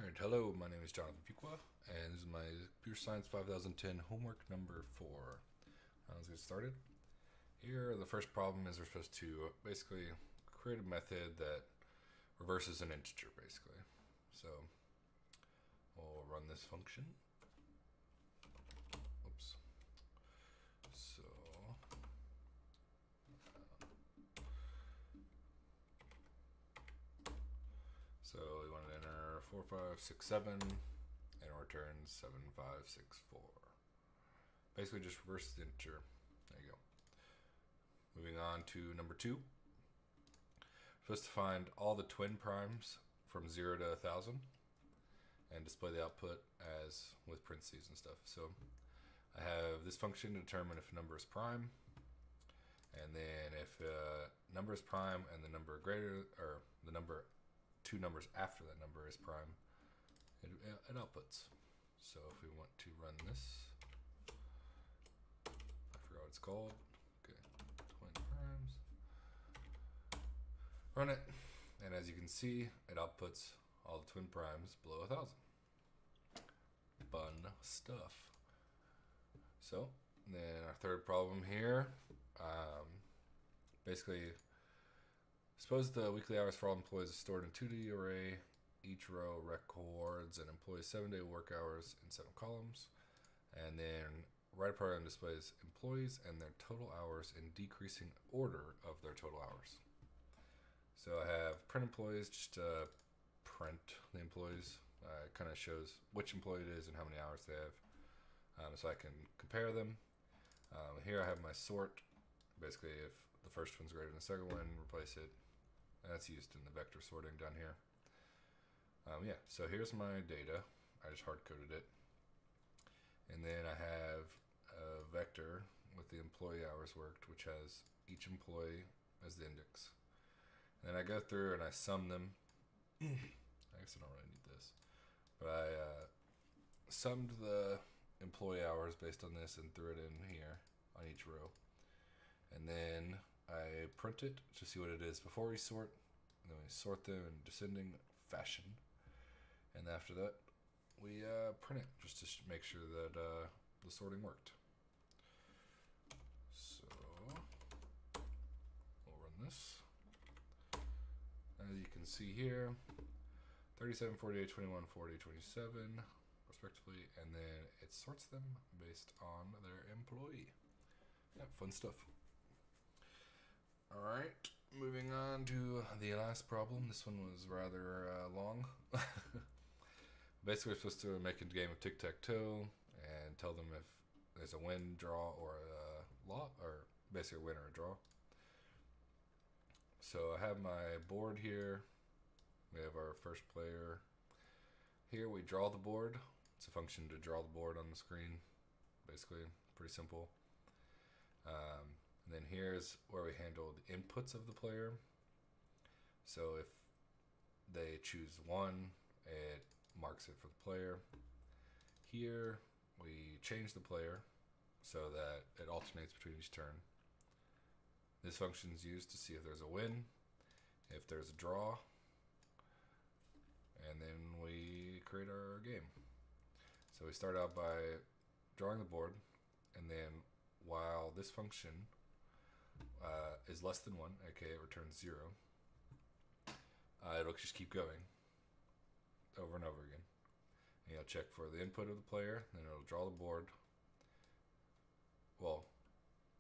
Alright, hello, my name is Jonathan Fuqua, and this is my Pure Science 5010 homework number 4. Let's get started. Here, the first problem is we're supposed to basically create a method that reverses an integer, basically. So, we'll run this function. Oops. So we want to enter 4, 5, 6, 7, and return 7, 5, 6, 4. Basically just reverse the integer. There you go. Moving on to number 2. We're supposed to find all the twin primes from 0 to 1,000 and display the output as with parentheses and stuff. So I have this function to determine if a number is prime, and then if a number is prime and the number greater, or the number two numbers after that number is prime, it outputs. So if we want to run this, I forgot what it's called. Okay, twin primes. Run it, and as you can see, it outputs all the twin primes below 1,000. Fun stuff. So then our third problem here, basically, suppose the weekly hours for all employees is stored in 2D array. Each row records an employee's 7-day work hours in 7 columns. And then right program displays employees and their total hours in decreasing order of their total hours. So I have print employees, just to print the employees. It kind of shows which employee it is and how many hours they have. So I can compare them. Here I have my sort. Basically, if the first one's greater than the second one, replace it. And that's used in the vector sorting down here. Yeah, so here's my data. I just hard-coded it. And then I have a vector with the employee hours worked, which has each employee as the index. And then I go through and I sum them. I guess I don't really need this. But I summed the employee hours based on this and threw it in here on each row. And then I print it to see what it is before we sort. And then we sort them in descending fashion. And after that, we print it just to make sure that the sorting worked. So we'll run this. As you can see here, 37, 48, 21, 40, 27, respectively, and then it sorts them based on their employee. Yeah, fun stuff. Alright, moving on to the last problem. This one was rather long. Basically, we're supposed to make a game of tic-tac-toe and tell them if there's a win, draw, or a loss, or basically a win or a draw. So I have my board here. We have our first player. Here we draw the board. It's a function to draw the board on the screen. Basically, pretty simple. And then here's where we handle the inputs of the player. So if they choose 1, it marks it for the player. Here we change the player so that it alternates between each turn. This function is used to see if there's a win, if there's a draw, and then we create our game. So we start out by drawing the board, and then while this function is less than 1, aka it returns 0, it'll just keep going over and over again. And you'll check for the input of the player, then it'll draw the board. Well,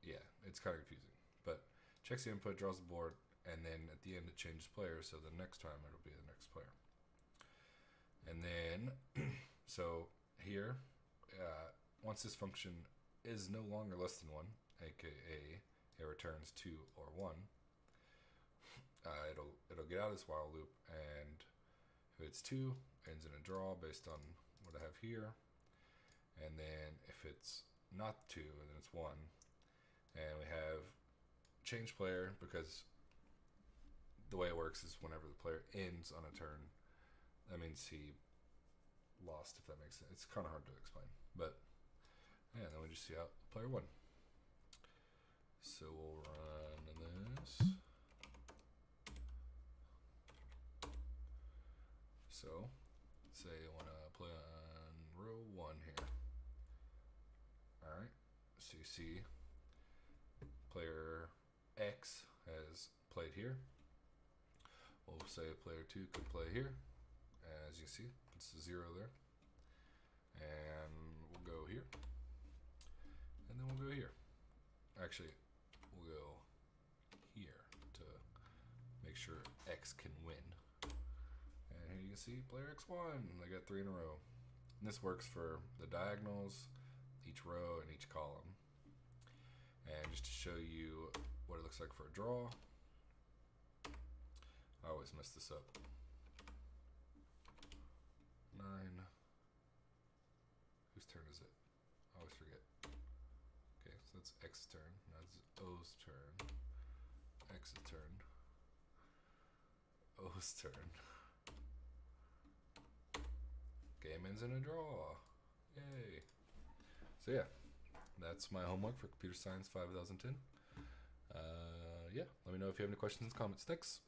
yeah, it's kind of confusing, but checks the input, draws the board, and then at the end it changes players, so the next time it'll be the next player. And then, so here, once this function is no longer less than 1, aka it returns 2 or 1, it'll get out of this while loop, and if it's 2, ends in a draw based on what I have here. And then if it's not 2, then it's 1. And we have change player, because the way it works is whenever the player ends on a turn, that means he lost, if that makes sense. It's kind of hard to explain, but yeah, then we just see out player 1. So we'll run this. So say I want to play on row 1 here. Alright, so you see player X has played here. We'll say player 2 could play here. As you see, it's a 0 there. And we'll go here. And then we'll go here. Actually, we'll go here to make sure X can win. And here you can see player X won. They got 3 in a row. And this works for the diagonals, each row, and each column. And just to show you what it looks like for a draw, I always mess this up. 9. Whose turn is it? I always forget. Okay, so that's X's turn. Now it's O's turn. X's turn. O's turn. Game ends in a draw. Yay. So yeah, that's my homework for Computer Science 5010. Yeah, let me know if you have any questions in the comments. Thanks.